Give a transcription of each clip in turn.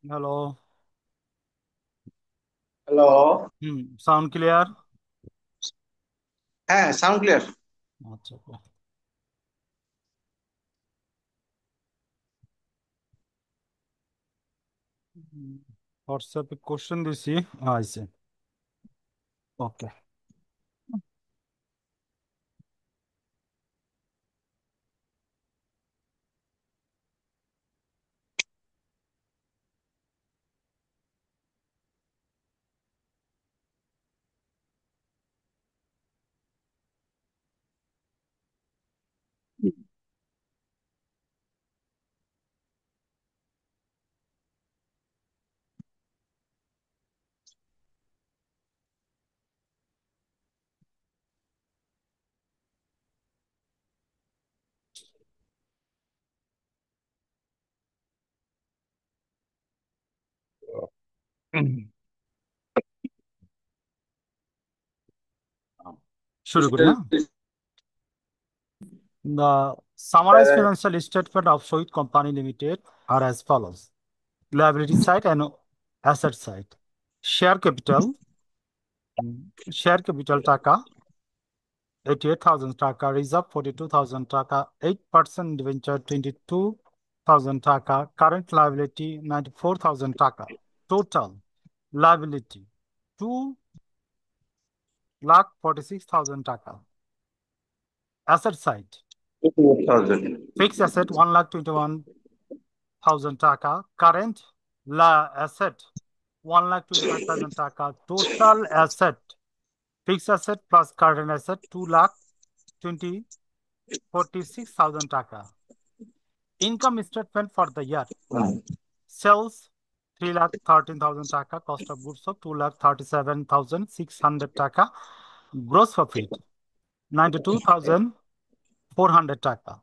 Hello. Hello. Sound clear? হ্যাঁ, sound clear. আচ্ছা, হোয়াটসঅ্যাপে কোশ্চেন দিছি, আইছে। ওকে। শুরু করি, হ্যাঁ। The summarized financial statement of Shohid Company Limited are as follows: liability side and asset side. Share capital, share capital টাকা 88,000 টাকা, রিজার্ভ 42,000 টাকা, 8% ডিবেঞ্চার 22,000 টাকা, কারেন্ট লাইবিলিটি 94,000 টাকা, টোটাল liability 2,46,000 টাকা. Asset side, 2000। fixed asset 1,21,000 টাকা, current asset 1,25,000 টাকা, total asset, fixed asset plus current asset 2,46,000 টাকা. Income statement for the year: sales 3,13,000 টাকা, cost of goods sold 2,37,600 টাকা, gross profit 92,400 টাকা.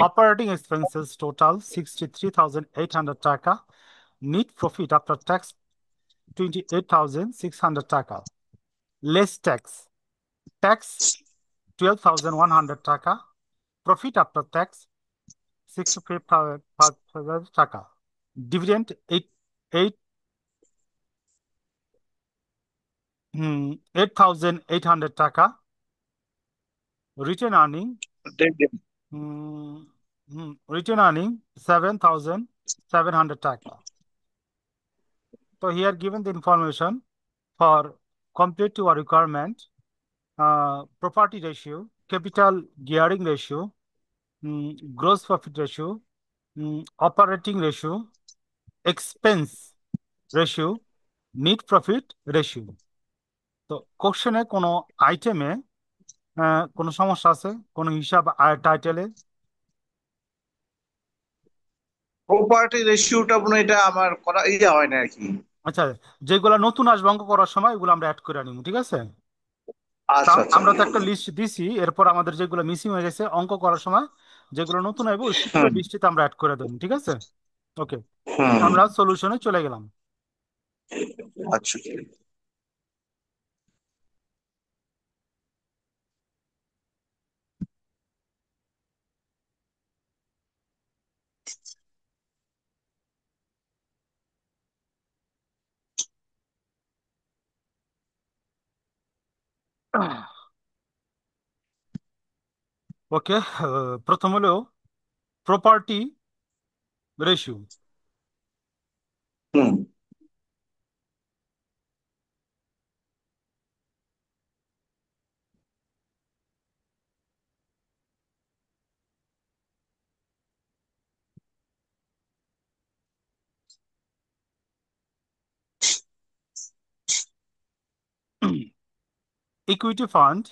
Operating expenses total 63,800 টাকা. Net profit after tax 28,600 টাকা. Less tax. Tax 12,100 টাকা. Profit after tax 65,000 টাকা. Dividend 8,800 টাকা. Return earning, hmm, return earning 7,700 টাকা. So here given the information for complete to our requirement, property ratio, capital gearing ratio, gross profit ratio, operating ratio, expense ratio, net profit ratio. তো কোশ্চেনে কোনো আইটেমে কোনো সমস্যা আছে, কোনো হিসাব টাইটেলে? প্রপার্টি রেশিওটা মনে হয় এটা আমার করা হয় না আর কি। আচ্ছা, যেগুলো নতুন আসবে অঙ্ক করার সময় ওগুলো আমরা অ্যাড করে নিব, ঠিক আছে? তা আচ্ছা আচ্ছা। আমরা তো একটা লিস্ট দিছি, এরপর আমাদের যেগুলো মিসিং হয়ে গেছে অঙ্ক করার সময়, যেগুলো নতুন আসবে ওই সূত্রের হুম লিস্টিতে আমরা অ্যাড করে দেবো, ঠিক আছে? ওকে, হুম। আমরা সলিউশনে চলে গেলাম। আচ্ছা। ওকে, প্রথম হলো property ratio. Hmm. Equity fund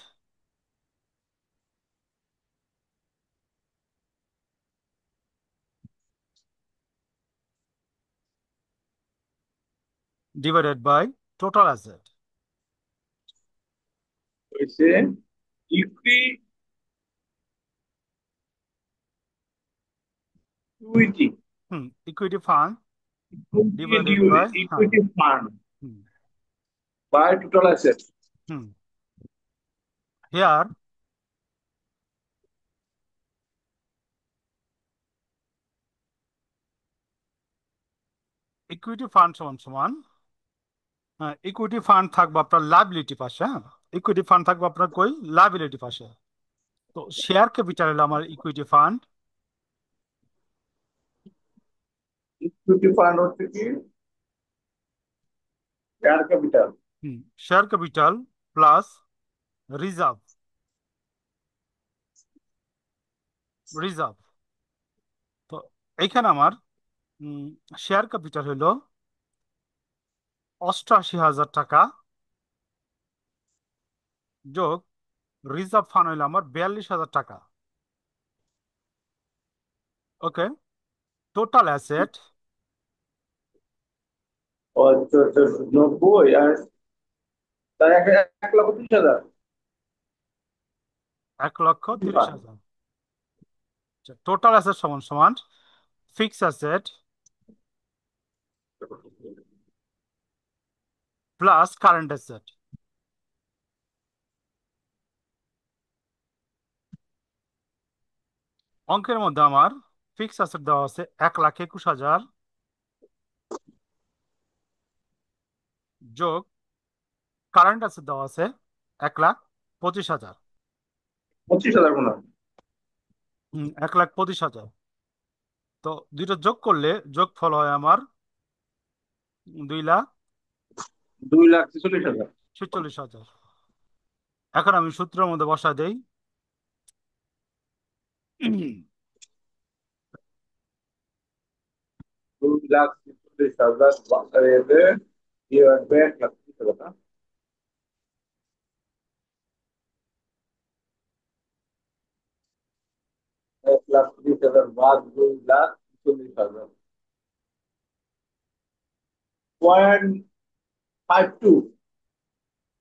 divided by total asset. হয়েছে equity equity fund divided equity by, হ্যাঁ, equity fund hmm by total asset. Hmm here equity fund সমান সমান, হ্যাঁ, ইকুইটি ফান্ড থাকবে আপনার লাইবিলিটি পাশে, হ্যাঁ, ইকুইটি ফান্ড থাকবে আপনার কই, লাইবিলিটি পাশে। তো শেয়ার ক্যাপিটাল হলো আমার ইকুইটি ফান্ড। ইকুইটি ফান্ড হচ্ছে কি share capital. Hmm, share capital plus reserve, reserve. তো এইখানে আমার শেয়ার ক্যাপিটাল হলো 88,000 টাকা, যোগ রিজার্ভ ফান্ড হইলো আমার 42,000 টাকা। ওকে, টোটাল অ্যাসেট ও, 90 আর তার 1,30,000। 1,30,000। টোটাল অ্যাসেট সমান সমান fix asset plus current asset. অঙ্কের মধ্যে আমার ফিক্স অ্যাসেট দেওয়া আছে 1,21,000, যোগ কারেন্ট অ্যাসেট দেওয়া আছে 1,25,000। 25,000 মনে হয়। 1,25,000। তো দুইটা যোগ করলে যোগফল হয় আমার 2,46,000। $2,46,000। এখন আমি সূত্রের মধ্যে বসা দেই। 2,46,000 এতে ইয়ে আসবে 1,30,000 না? 1,30,000 বাদ 2,46,000, 0.52।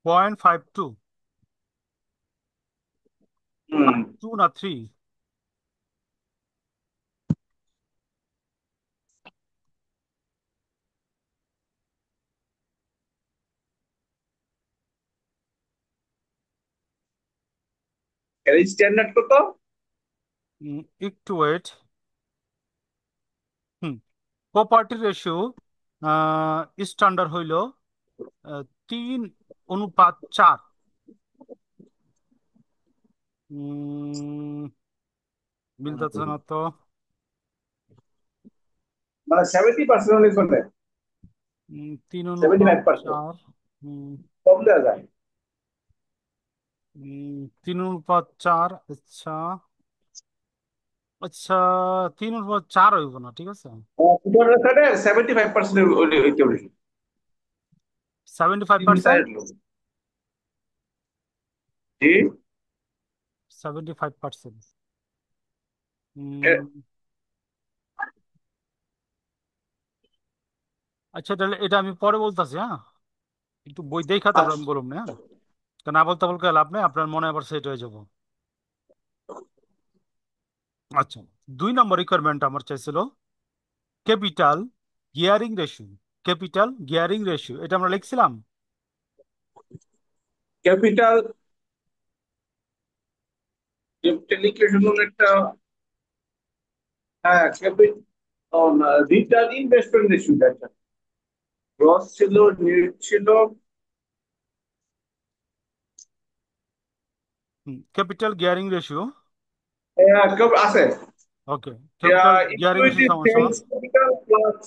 0.52, হুম। 2 না 3? এর স্ট্যান্ডার্ড কত? একটু ওয়েট। হুম, প্রপার্টি রেশিও স্ট্যান্ডার্ড হইল 3:4। মিলতেছে না তো। মানে 70% লিখবে, তিন 75%। 4, কম দেওয়া যায়। 3:4। আচ্ছা, আচ্ছা, 3:4 হইব না, ঠিক আছে। ফুটবল রেকর্ডে 75% হইতে হবে। সেভেন্টি ফাইভ তিন পার্সেন্ট সাইড লোক। জি। 75%। এ- আচ্ছা, তাহলে এটা আমি পরে বলতেছি, হ্যাঁ, একটু বই দেখা তারপর আচ্ছা, আমি বলুন না, হ্যাঁ? তো না বলতে বলতে লাভ নেই, আপনার মনে আবার সেট হয়ে যাব। আচ্ছা, 2 নম্বর রিকোয়ারমেন্ট আমার চাইছিল capital gearing ratio. Capital gearing ratio এটা আমরা লিখছিলাম। ক্যাপিটাল ক্যাপিটাল হলো একটা, হ্যাঁ ক্যাপিটাল রিটার্ন ইনভেস্টমেন্ট রেশিও একটা গ্রস ছিল, নেট ছিল। Capital gearing ratio. আছে। Okay, capital gearing ratio equity সমান সমান। Sales capital plus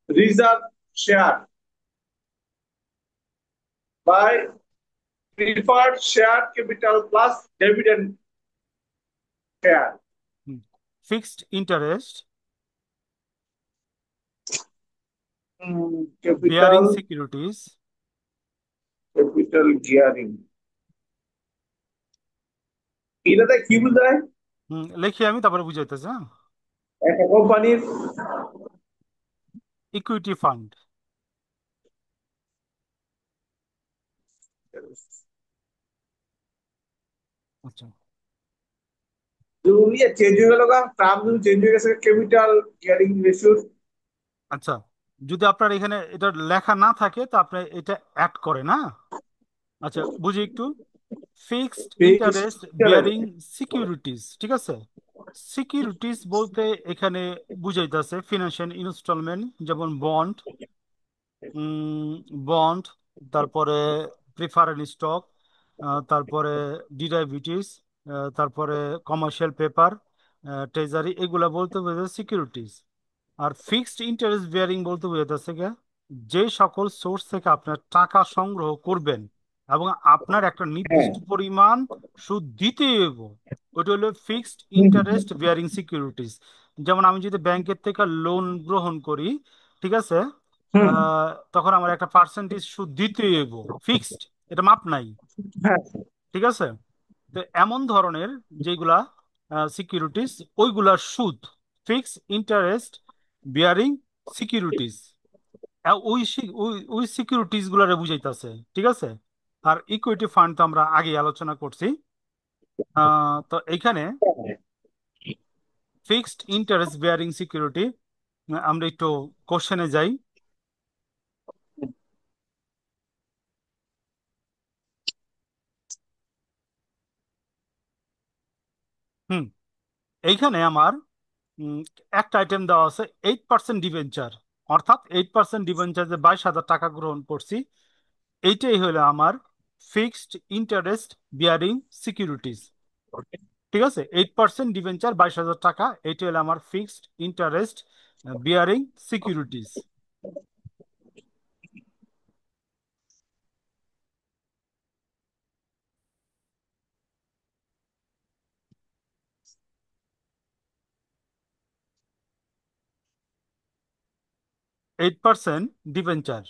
reserve share by preferred share capital plus dividend share. Fixed interest capital bearing securities. Capital gearing এটাতে কি বোঝায়? লিখি আমি তারপরে বুঝাইতেছি, হ্যাঁ। একটা কোম্পানির ইকুইটি ফান্ড। আচ্ছা, জরুরি চেঞ্জ হয়ে গেল, ট্রাম চেঞ্জ হয়ে গেছে, ক্যাপিটাল গিয়ারিং রেশিও। আচ্ছা, যদি আপনার এখানে এটা লেখা না থাকে তো আপনি এটা অ্যাড করেন, হ্যাঁ। আচ্ছা, বুঝি একটু। ফিক্সড ইন্টারেস্ট বিয়ারিং সিকিউরিটিজ, ঠিক আছে। সিকিউরিটিজ বলতে এখানে বুঝাইতেছে ফিনান্সিয়াল ইনস্টলমেন্ট, যেমন বন্ড, বন্ড, তারপরে প্রিফারেন্স স্টক, তারপরে ডিরাইভেটিভস, তারপরে কমার্শিয়াল পেপার, ট্রেজারি, এগুলা বলতে বোঝায় সিকিউরিটিজ। আর ফিক্সড ইন্টারেস্ট বিয়ারিং বলতে বোঝাতেছে গিয়ে যে সকল সোর্স থেকে আপনার টাকা সংগ্রহ করবেন এবং আপনার একটা হ্যাঁ। নির্দিষ্ট পরিমাণ সুদ দিতে হবে, ওটা হলো ফিক্সড হুম, ইন্টারেস্ট বিয়ারিং সিকিউরিটিজ। যেমন আমি যদি ব্যাংকের থেকে লোন গ্রহণ করি, ঠিক আছে, হুম, তখন আমার একটা পার্সেন্টেজ সুদ দিতে হবে, ফিক্সড, এটা মাপ নাই, হ্যাঁ। ঠিক আছে। তো এমন ধরনের যেগুলা সিকিউরিটিজ, ওইগুলার সুদ ফিক্স ইন্টারেস্ট বিয়ারিং সিকিউরিটিজ, ওই সিকিউরিটিজ গুলারে বুঝাইতেছে, ঠিক আছে। আর ইকুইটি ফান্ড তো আমরা আগে আলোচনা করছি। তো এইখানে ফিক্সড ইন্টারেস্ট বিয়ারিং সিকিউরিটি, আমরা একটু কোশ্চেনে যাই। হুম, এইখানে আমার উম, একটা আইটেম দেওয়া আছে 8% ডিবেঞ্চার, অর্থাৎ 8% ডিবেঞ্চার, যে 22,000 টাকা গ্রহণ করছি, এইটাই হলো আমার ফিক্সড ইন্টারেস্ট বিয়ারিং সিকিউরিটিজ, ঠিক আছে। 8% ডিবেঞ্চার, 22,000 টাকা, এইটা হলো আমার fixed interest bearing securities. 8% debenture,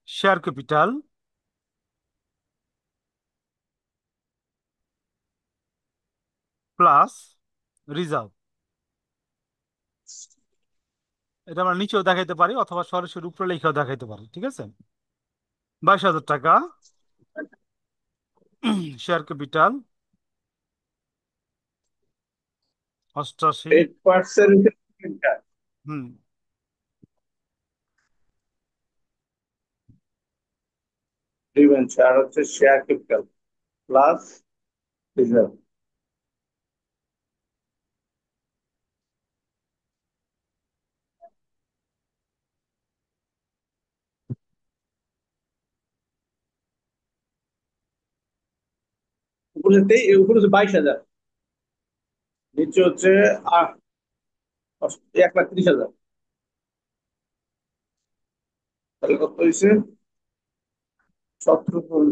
share capital plus reserve, এটা আমরা নিচেও দেখাইতে পারি অথবা সরাসরি উপরে লিখেও দেখাইতে পারি, ঠিক আছে। 22,000 টাকা শেয়ার ক্যাপিটাল 88। 8% হুম, ডিবেঞ্চার আর হচ্ছে শেয়ার ক্যাপিটাল প্লাস রিজার্ভ। উপরে হচ্ছে 22,000, নিচে হচ্ছে আহ, 1,30,000। তাহলে কত হয়েছে? 17।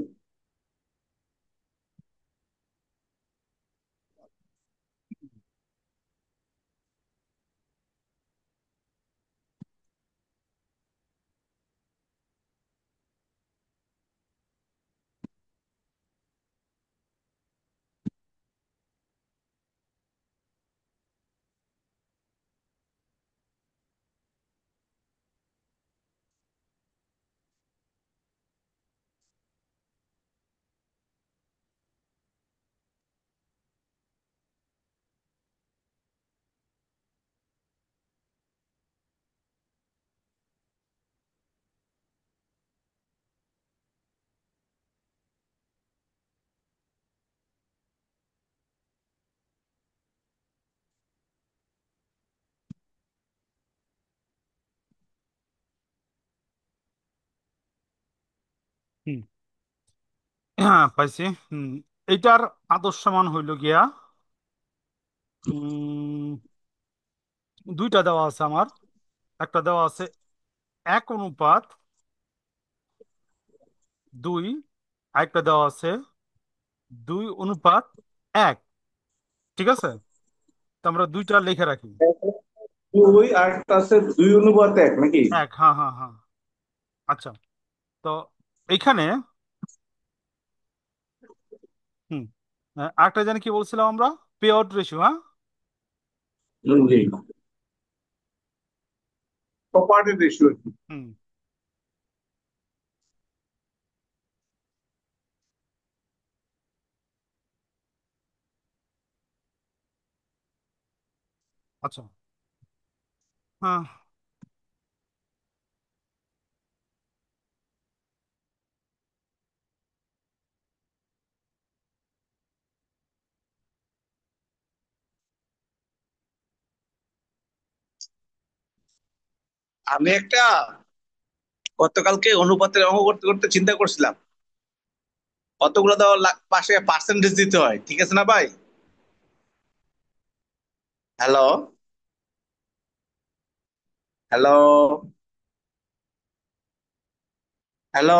হুম, হ্যাঁ, পাইছি। হুম, এইটার আদর্শ মান হইল গিয়া উম, দুইটা দেওয়া আছে আমার। একটা দেওয়া আছে 1:2, আরেকটা দেওয়া আছে 2:1, ঠিক আছে। তো আমরা দুইটা লিখে রাখি। 2 আর একটা আছে 2:1 নাকি? এক, হ্যাঁ হ্যাঁ হ্যাঁ। আচ্ছা, তো এইখানে হুম, আরেকটা জানি কি বলছিলাম আমরা, পে আউট রেশিও, হ্যাঁ। জি। Property ratio. হুম, আচ্ছা, হ্যাঁ, আমি একটা গতকালকে অনুপাতের অঙ্ক করতে করতে চিন্তা করছিলাম কতগুলো দেওয়ার পাশে পার্সেন্টেজ দিতে হয়, ঠিক আছে না ভাই? Hello, hello, hello.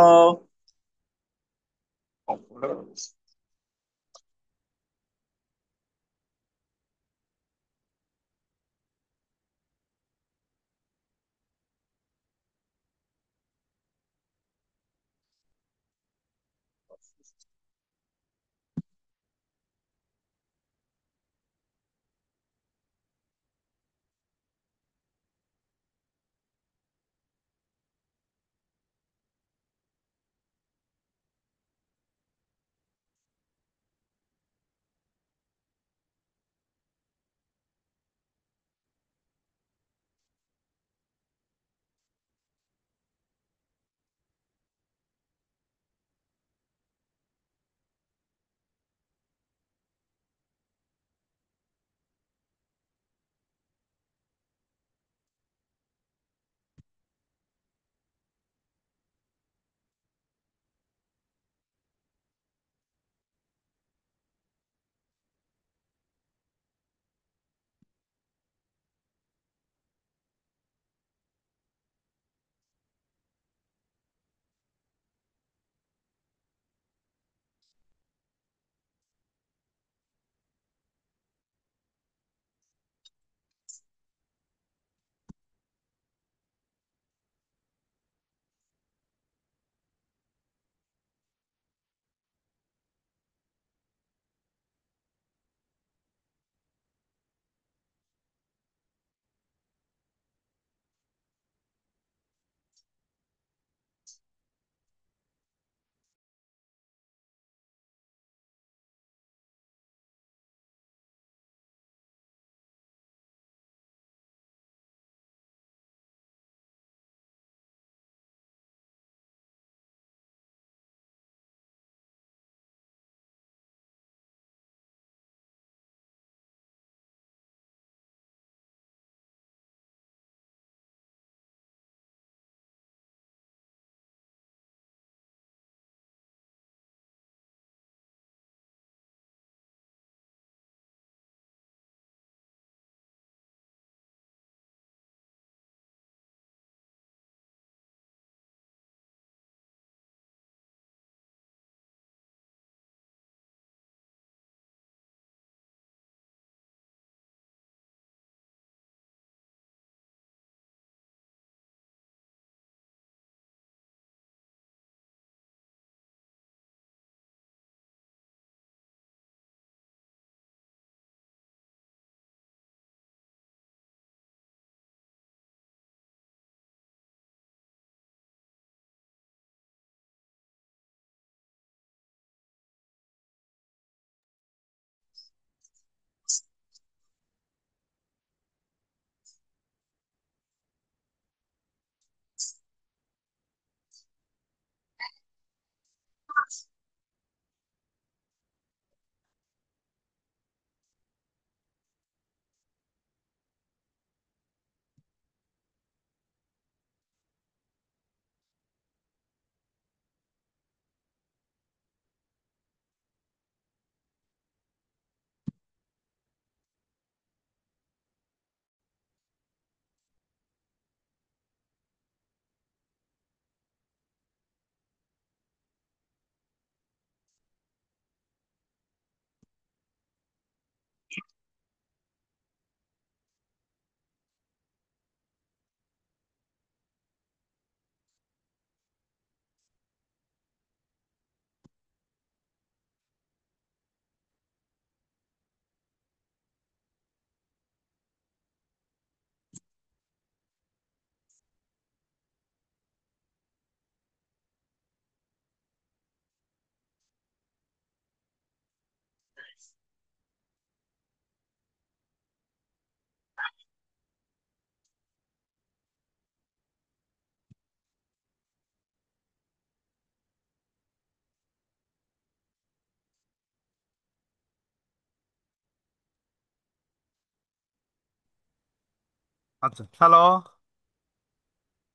আচ্ছা, হ্যালো।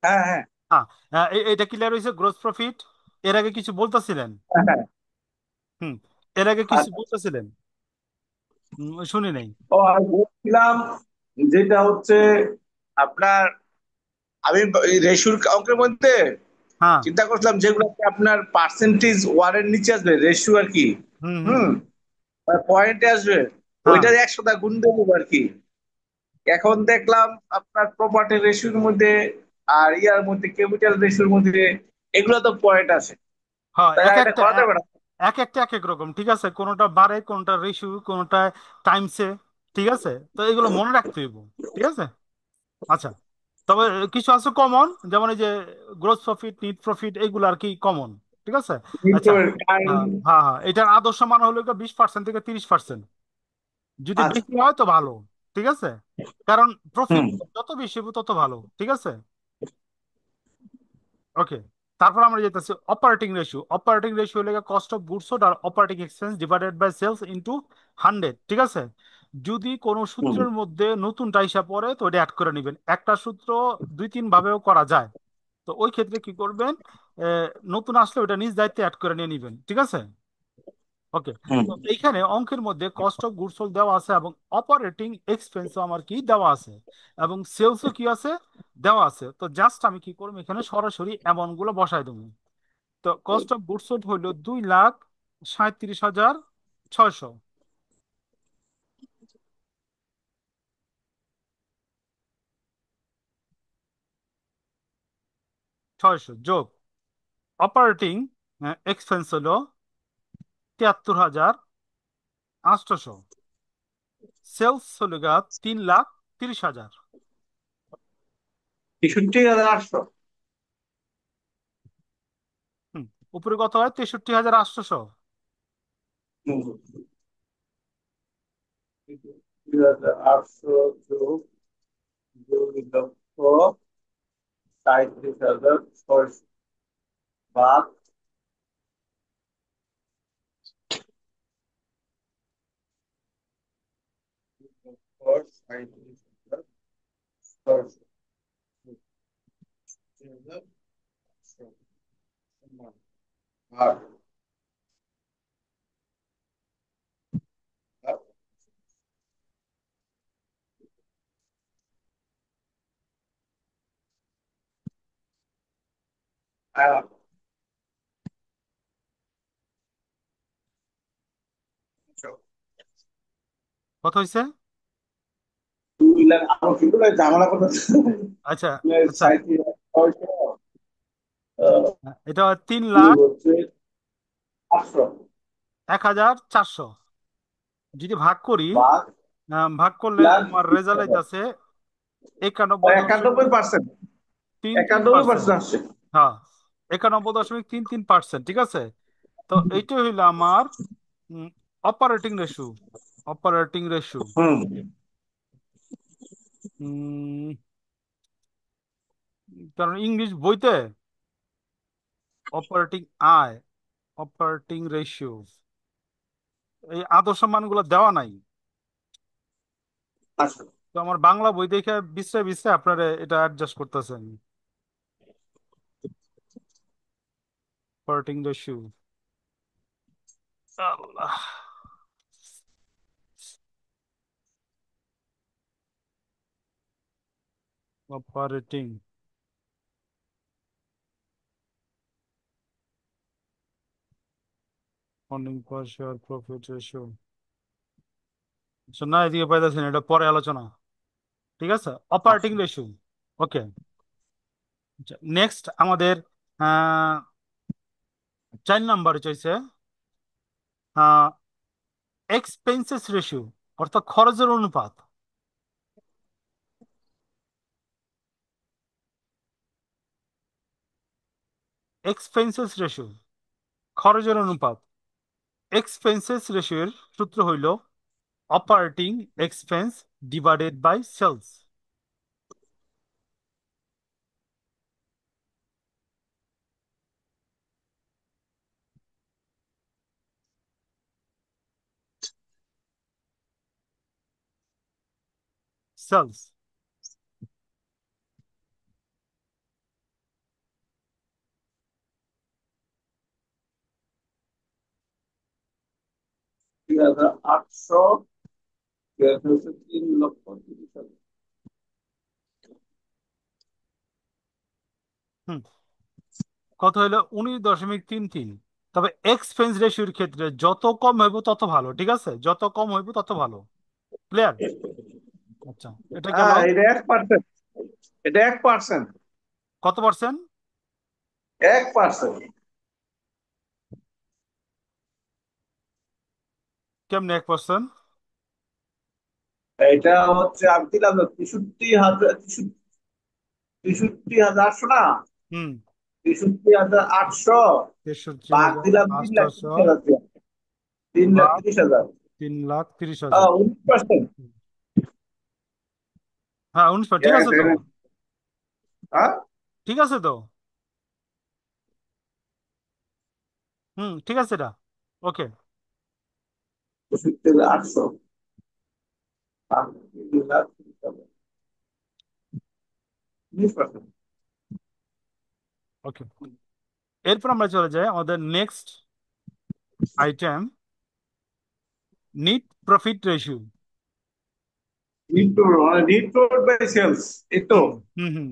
হ্যাঁ হ্যাঁ হ্যাঁ, এটা ক্লিয়ার হয়েছে গ্রোস প্রফিট। এর আগে কিছু বলতেছিলেন? হ্যাঁ হ্যাঁ। হুম, এর আগে কিছু আচ্ছা। বলতেছিলেন? শুনি নাই। ও আর বলছিলাম যেটা হচ্ছে আপনার, আমি এই রেশিওর অঙ্কের মধ্যে হ্যাঁ। চিন্তা করছিলাম যেগুলো আপনার পার্সেন্টেজ ওয়ানের নিচে আসবে রেশিও আর কি। হুম হুম। হুম। পয়েন্টে আসবে, হ্যাঁ ওইটার 100টা গুণ দেবো আর কি। এখন দেখলাম আপনার প্রপার্টি রেশিওর মধ্যে আর ইয়ার মধ্যে ক্যাপিটাল রেশিওর মধ্যে এগুলো তো পয়েন্ট আছে, হ্যাঁ, তাই এক এটা একটা করা যাবে না? এক একটা এক এক রকম, ঠিক আছে? কোনোটা বাড়ে, কোনোটা রেশিও, কোনোটা টাইমসে। ঠিক আছে, তো এগুলো মনে রাখতে হইব। ঠিক আছে। আচ্ছা, তবে কিছু আছে কমন, যেমন এই যে গ্রোস প্রফিট, নিট প্রফিট, এগুলো আর কি কমন। ঠিক আছে। আচ্ছা। টাইম। হ্যাঁ হ্যাঁ হ্যাঁ, এটার আদর্শ মান হলো 20% থেকে 30%। যদি আচ্ছা। বেশি হয় তো ভালো। ঠিক আছে, কারণ প্রফিট হুম যত বেশি হবে তত ভালো। ঠিক আছে। ওকে। তারপর আমরা যেতেছি অপারেটিং রেশিও। অপারেটিং রেশিও হলো কস্ট অফ গুডস সোল্ড আর operating expense divided by sales into 100। ঠিক আছে। যদি কোনো হুম সূত্রের মধ্যে নতুনটা হিসাব পড়ে তো ওটা অ্যাড করে নেবেন। একটা সূত্র দুই তিন ভাবেও করা যায়। তো ওই ক্ষেত্রে কি করবেন, নতুন আসলে ওটা নিজ দায়িত্বে অ্যাড করে নিয়ে নিবেন। ঠিক আছে। ওকে। হুম তো এইখানে অঙ্কের মধ্যে কস্ট অফ গুডস সোল্ড দেওয়া আছে, এবং অপারেটিং এক্সপেন্সও আমার কি দেওয়া আছে, এবং সেলসও কি আছে, দেওয়া আছে। তো জাস্ট আমি কি করবো, এখানে সরাসরি অ্যামাউন্ট গুলো বসাই দেবো। তো কস্ট অফ গুডস সোল্ড হইল 2,37,600। 600 যোগ অপারেটিং এক্সপেন্স হলো 73,800। সেলস হলো 3,30,000। 63,800। হুম, উপরে কত হয়? 63,800। হুম। 63,800 যোগ 2,37,600 বাদ 2,37,600 আর আর কত হয়েছে? 2,00,000 আরো কিন্তু ঝামেলা করতেছে। আচ্ছা আচ্ছা, 37,600 এটা 3,00,000, হচ্ছে 800 1,400। যদি ভাগ করি, ভাগ ভাগ করলে প্লাস আমার রেজাল্ট আইতাছে 91%। 91% একানব্বই দশমিক তিন তিন পার্সেন্ট। আসছে। হ্যাঁ, 91.33%। ঠিক আছে। তো এইটা হইলো আমার অপারেটিং রেশু। অপারেটিং রেশু। হুম। কারণ ইংলিশ বইতে অপারেটিং আয়, অপারেটিং রেশিও, এই আদর্শ মানগুলো দেওয়া নাই। আচ্ছা। তো আমার বাংলা বই দেখে বিশ্রে বিশ্রে আপনারা এটা অ্যাডজাস্ট করতেছেন। Operating ratio. Allah. Operating funding per share profit ratio. না, এদিকে পাইতেছেন, এটা পরে আলোচনা। ঠিক আছে। অপারেটিং আচ্ছা। রেশিও। ওকে। নেক্সট আমাদের 4 নাম্বার চাইছে এক্সপেন্সেস রেশিও, অর্থাৎ খরচের অনুপাত। এক্সপেন্সেস রেশিও, খরচের অনুপাত। এক্সপেন্সেস রেশিওর সূত্র হইল operating expense divided by sales. Sales. 63,800, 3,30,000। হুম, কত হলো? 19.33। তবে এক্সপেন্স রেশিওর ক্ষেত্রে যত কম হইব তত ভালো, ঠিক আছে, যত কম হইব তত ভালো। ক্লিয়ার? আচ্ছা, এটা গেল। হ্যাঁ, এটা 1%। এটা 1%। কত পার্সেন্ট? 1%। কেমনে 1%? এটা হচ্ছে আমি দিলাম 63,000, 63,800 না, হুম। 63,800 তেষট্টি ভাগ হাজার দিলাম তিন লাখ আটশোশো তিরিশ হাজার দিয়ে। তিন বা লাখ তিরিশ হাজার 3,30,000। 19%। হ্যাঁ, 19। ঠিক আছে তো? হ্যাঁ, ঠিক আছে তো? হুম, ঠিক আছে এটা। ওকে। 63,800 ভাগ 3,30,000, 19%। ওকে, এরপর আমরা চলে যাই আমাদের next item, net profit ratio. Net by sales, এই তো। হুম হুম হুম।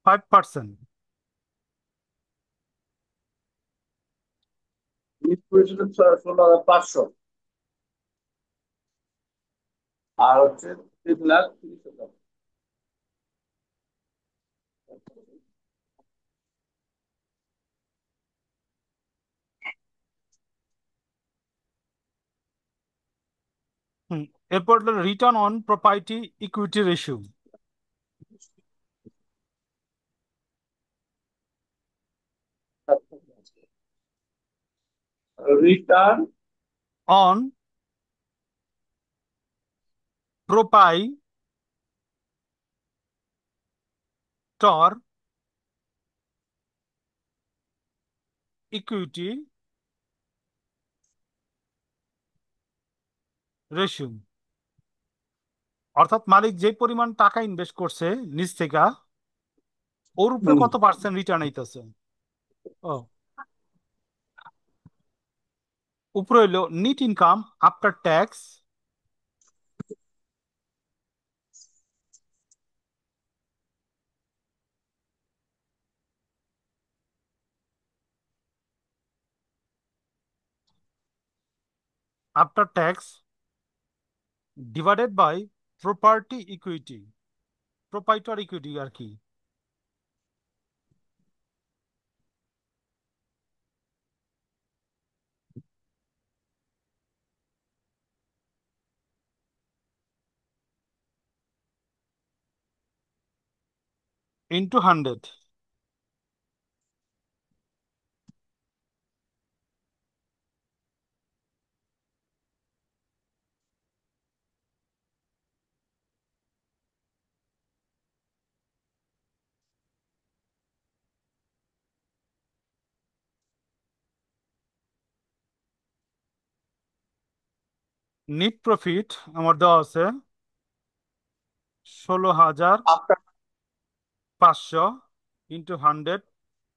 5%। নিট পরিশোধ 16,500, আর হচ্ছে 3,30,000। হুম, এরপর return on property equity ratio. Return on proprietor equity ratio, অর্থাৎ মালিক যে পরিমাণ টাকা ইনভেস্ট করছে নিজ থেকে, ওর উপরে কত পার্সেন্ট রিটার্ন আইতেছে। ও, উপরে হইলো net income after tax after tax divided by property equity, proprietor equity আর কি, ইন্টু 100। নিট প্রফিট আমার দেওয়া আছে 16,500 ইন্টু 100।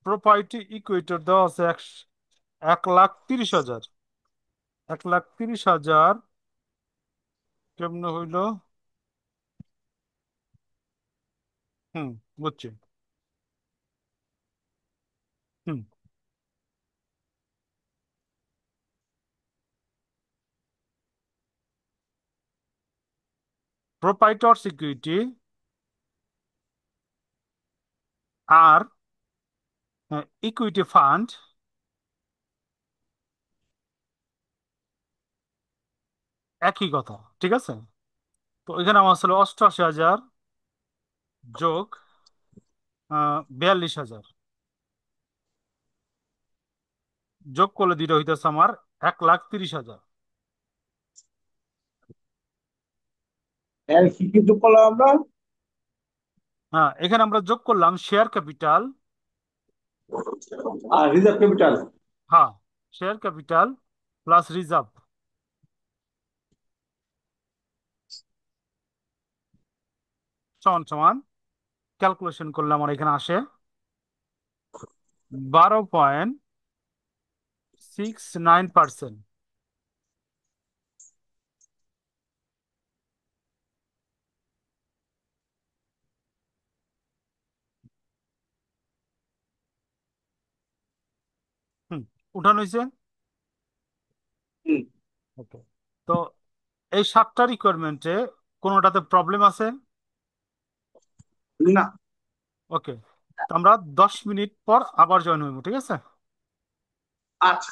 প্রপার্টি ইকুইটার দেওয়া আছে 1,30,000। 1,30,000 কেমনে হইলো? হুম, বুঝছি। হুম, প্রোপাইটর সিকিউরিটি আর ইকুইটি ফান্ড একই কথা, ঠিক আছে। তো এখানে আমার ছিল 88,000 যোগ 42,000। যোগ করলে দুইটা হইতেছে আমার 1,30,000। এর কি কি যোগ করলাম আমরা? হ্যাঁ, এখানে আমরা যোগ করলাম শেয়ার ক্যাপিটাল। আর রিজার্ভ ক্যাপিটাল। হ্যাঁ, শেয়ার ক্যাপিটাল প্লাস রিজার্ভ সমান সমান, ক্যালকুলেশন করলে আমার এখানে আসে 12.69%। হুম, উঠানো হয়েছে। হুম। ওকে। তো এই 7টা রিকোয়ারমেন্টে কোনোটাতে প্রবলেম আছে? না। ওকে, তো আমরা 10 মিনিট পর আবার জয়েন হইব, ঠিক আছে? আচ্ছা।